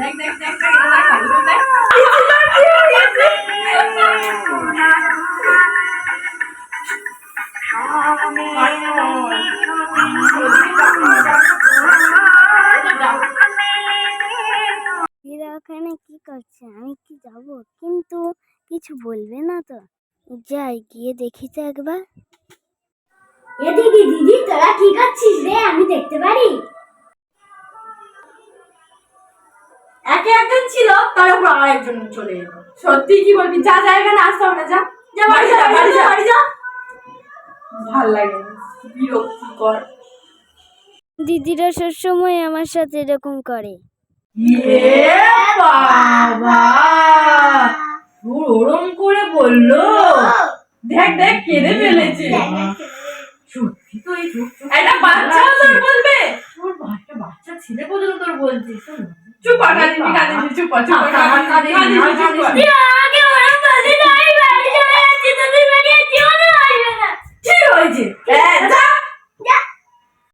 দেখ দেখ দেখ দেখ দেখ ওখানে কি করছে? আমি কি যাব? কিন্তু কিছু বলবে না তো? যাই, গিয়ে দেখি তো একবার। এ দিদি দিদি, তোরা কি করছিস রে? আমি দেখতে পারি? একে একজন ছিল, তার উপর আরেকজন চলে এলো। সত্যি কি বলবি? যা জায়গা না আসতে হবে না, যা যা বাড়ি যা বাড়ি যা বাড়ি যা। ভাল লাগে না, বিরক্তিকর। দিদিরা সবসময় আমার সাথে এরকম করে। বাবা, তোর ওরম করে বললো? দেখ দেখ কেঁদে ফেলেছে। সত্যি তো, এই একটা বাচ্চা তোর বলবে? তোর বাচ্চা ছেলে পর্যন্ত তোর বলছিস? চুপ কর, কাঁদিস চুপ কর চুপ কর।